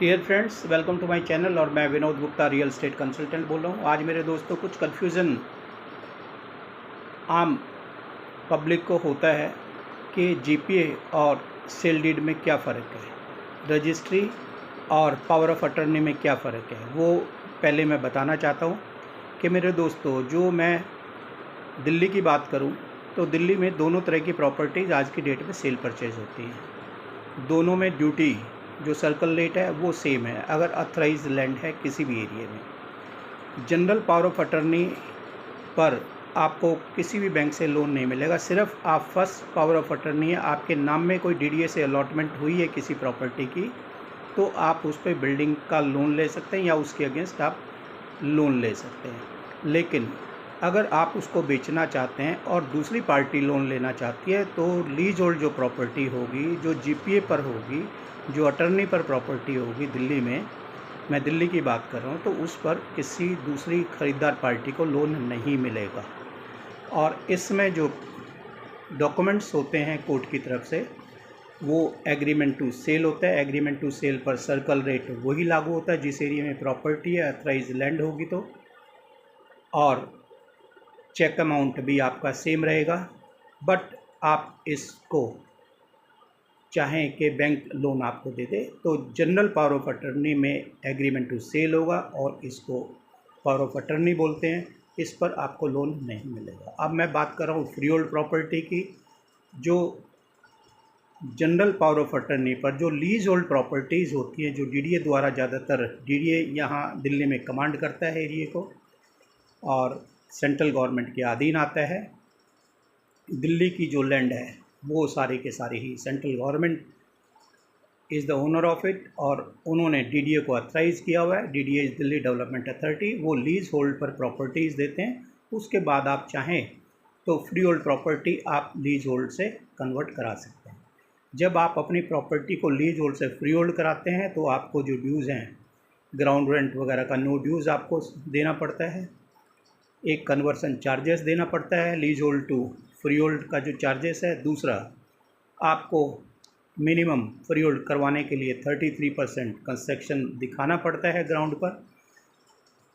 Dear friends, welcome to my channel. और मैं Vinod Gupta, real estate consultant बोल रहा हूँ। आज मेरे दोस्तों कुछ कन्फ्यूज़न आम पब्लिक को होता है कि जीपीए और सेल डीड में क्या फ़र्क है, रजिस्ट्री और पावर ऑफ अटर्नी में क्या फ़र्क है, वो पहले मैं बताना चाहता हूँ। कि मेरे दोस्तों, जो मैं दिल्ली की बात करूँ तो दिल्ली में दोनों तरह की प्रॉपर्टीज़ आज की डेट में सेल परचेज होती हैं। दोनों में ड्यूटी जो सर्कल रेट है वो सेम है अगर अथराइज लैंड है किसी भी एरिया में। जनरल पावर ऑफ अटर्नी पर आपको किसी भी बैंक से लोन नहीं मिलेगा। सिर्फ आप फर्स्ट पावर ऑफ अटर्नी है, आपके नाम में कोई डीडीए से अलॉटमेंट हुई है किसी प्रॉपर्टी की, तो आप उस पर बिल्डिंग का लोन ले सकते हैं या उसके अगेंस्ट आप लोन ले सकते हैं। लेकिन अगर आप उसको बेचना चाहते हैं और दूसरी पार्टी लोन लेना चाहती है तो लीज होल्ड जो प्रॉपर्टी होगी, जो जीपीए पर होगी, जो अटर्नी पर प्रॉपर्टी होगी दिल्ली में, मैं दिल्ली की बात कर रहा हूँ, तो उस पर किसी दूसरी ख़रीदार पार्टी को लोन नहीं मिलेगा। और इसमें जो डॉक्यूमेंट्स होते हैं कोर्ट की तरफ से, वो एग्रीमेंट टू सेल होता है। एग्रीमेंट टू सेल पर सर्कल रेट वही लागू होता है जिस एरिया में प्रॉपर्टी है, अथराइज लैंड होगी तो। और चेक अमाउंट भी आपका सेम रहेगा। बट आप इसको चाहें कि बैंक लोन आपको दे दे तो जनरल पावर ऑफ अटर्नी में एग्रीमेंट टू सेल होगा और इसको पावर ऑफ अटर्नी बोलते हैं। इस पर आपको लोन नहीं मिलेगा। अब मैं बात कर रहा हूँ फ्री होल्ड प्रॉपर्टी की। जो जनरल पावर ऑफ अटर्नी पर जो लीज होल्ड प्रॉपर्टीज़ होती हैं, जो डीडीए द्वारा, ज़्यादातर डीडीए यहाँ दिल्ली में कमांड करता है एरिए को और सेंट्रल गवर्नमेंट के अधीन आता है। दिल्ली की जो लैंड है वो सारी के सारी ही central government is the owner of it और उन्होंने डीडीए को अथराइज़ किया हुआ है। DDA is Delhi development authority. वो लीज होल्ड पर प्रॉपर्टीज़ देते हैं। उसके बाद आप चाहें तो फ्री होल्ड प्रॉपर्टी आप लीज होल्ड से कन्वर्ट करा सकते हैं। जब आप अपनी प्रॉपर्टी को लीज होल्ड से फ्री होल्ड कराते हैं तो आपको जो ड्यूज़ हैं, ग्राउंड रेंट वगैरह का नो ड्यूज़ आपको देना पड़ता है। एक कन्वर्सन चार्जेस देना पड़ता है leasehold to freehold का जो चार्जेस है। दूसरा, आपको मिनिमम फ्री होल्ड करवाने के लिए 33% कंस्ट्रक्शन दिखाना पड़ता है ग्राउंड पर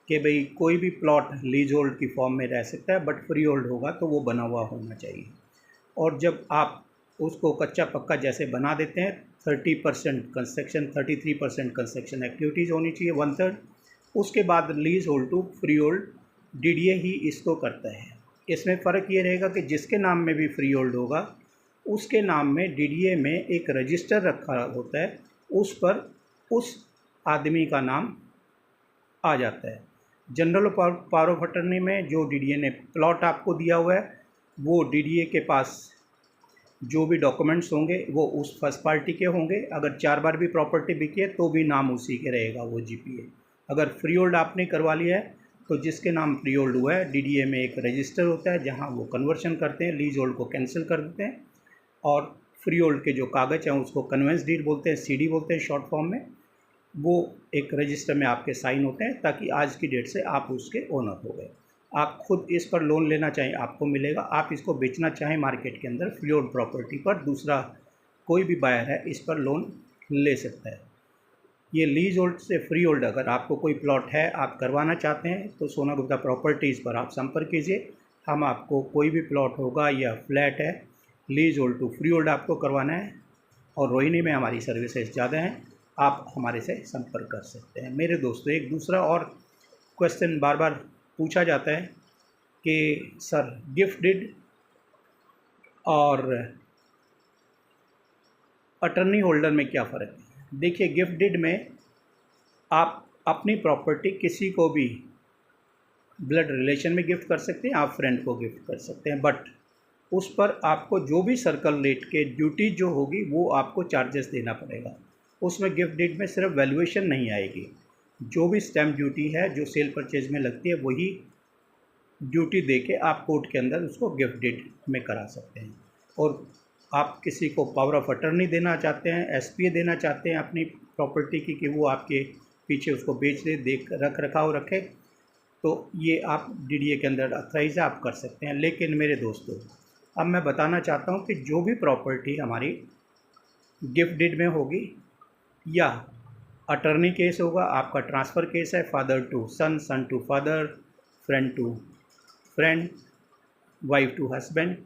कि भाई कोई भी प्लॉट लीज होल्ड की फॉर्म में रह सकता है, बट फ्री होल्ड होगा तो वो बना हुआ होना चाहिए। और जब आप उसको कच्चा पक्का जैसे बना देते हैं, 30% कंस्ट्रक्शन, 33% कंस्ट्रक्शन एक्टिविटीज़ होनी चाहिए, 1/3। उसके बाद leasehold to freehold DDA ही इसको करता है। इसमें फ़र्क ये रहेगा कि जिसके नाम में भी फ्री होल्ड होगा उसके नाम में डीडीए में एक रजिस्टर रखा होता है, उस पर उस आदमी का नाम आ जाता है। जनरल पावर ऑफ अटर्नी में जो डीडीए ने प्लॉट आपको दिया हुआ है, वो डीडीए के पास जो भी डॉक्यूमेंट्स होंगे वो उस फर्स्ट पार्टी के होंगे। अगर 4 बार भी प्रॉपर्टी बिकी है तो भी नाम उसी के रहेगा, वो जीपीए। अगर फ्री होल्ड आपने करवा लिया है तो जिसके नाम फ्री होल्ड हुआ है, डीडीए में एक रजिस्टर होता है जहां वो कन्वर्शन करते हैं, लीज होल्ड को कैंसिल कर देते हैं और फ्री होल्ड के जो कागज़ हैं उसको कन्वेंस डीड बोलते हैं, सीडी बोलते हैं शॉर्ट फॉर्म में। वो एक रजिस्टर में आपके साइन होते हैं ताकि आज की डेट से आप उसके ओनर हो गए। आप खुद इस पर लोन लेना चाहें आपको मिलेगा। आप इसको बेचना चाहें मार्केट के अंदर फ्री होल्ड प्रॉपर्टी पर, दूसरा कोई भी बायर है इस पर लोन ले सकता है। ये लीज होल्ड से फ्री होल्ड, अगर आपको कोई प्लॉट है आप करवाना चाहते हैं तो सोना गुप्ता प्रॉपर्टीज़ पर आप संपर्क कीजिए। हम आपको कोई भी प्लॉट होगा या फ्लैट है, leasehold to freehold आपको करवाना है और रोहिणी में हमारी सर्विसेज ज़्यादा हैं, आप हमारे से संपर्क कर सकते हैं। मेरे दोस्तों, एक दूसरा और क्वेश्चन बार बार पूछा जाता है कि सर गिफ्ट डीड और अटर्नी होल्डर में क्या फ़र्क है। देखिए, गिफ्ट डीड में आप अपनी प्रॉपर्टी किसी को भी ब्लड रिलेशन में गिफ्ट कर सकते हैं, आप फ्रेंड को गिफ्ट कर सकते हैं, बट उस पर आपको जो भी सर्कल रेट के ड्यूटी जो होगी वो आपको चार्जेस देना पड़ेगा। उसमें गिफ्ट डीड में सिर्फ वैल्यूएशन नहीं आएगी, जो भी स्टैम्प ड्यूटी है जो सेल परचेज में लगती है वही ड्यूटी दे के आप कोर्ट के अंदर उसको गिफ्ट डीड में करा सकते हैं। और आप किसी को पावर ऑफ अटर्नी देना चाहते हैं, एसपीए देना चाहते हैं अपनी प्रॉपर्टी की कि वो आपके पीछे उसको बेच दे, देख रख रखाव रखे, तो ये आप डीडीए के अंदर अथराइज आप कर सकते हैं। लेकिन मेरे दोस्तों, अब मैं बताना चाहता हूँ कि जो भी प्रॉपर्टी हमारी गिफ्ट डीड में होगी या अटर्नी केस होगा, आपका ट्रांसफ़र केस है, father to son, son to father, friend to friend, wife to husband.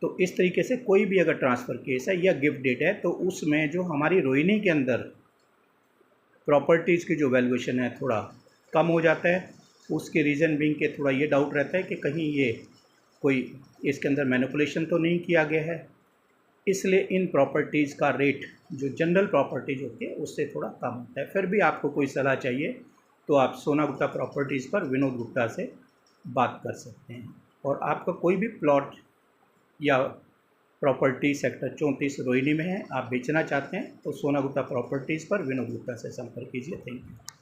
तो इस तरीके से कोई भी अगर ट्रांसफ़र केस है या गिफ्ट डेट है तो उसमें जो हमारी रोहिणी के अंदर प्रॉपर्टीज़ की जो वैल्यूएशन है थोड़ा कम हो जाता है। उसके रीज़न बिंग के थोड़ा ये डाउट रहता है कि कहीं ये कोई इसके अंदर मैनिपुलेशन तो नहीं किया गया है, इसलिए इन प्रॉपर्टीज़ का रेट जो जनरल प्रॉपर्टीज़ होती है उससे थोड़ा कम होता है। फिर भी आपको कोई सलाह चाहिए तो आप सोना गुप्ता प्रॉपर्टीज़ पर विनोद गुप्ता से बात कर सकते हैं। और आपका कोई भी प्लॉट या प्रॉपर्टी सेक्टर 34 रोहिणी में है, आप बेचना चाहते हैं तो सोना गुप्ता प्रॉपर्टीज़ पर विनोद गुप्ता से संपर्क कीजिए। Thank you.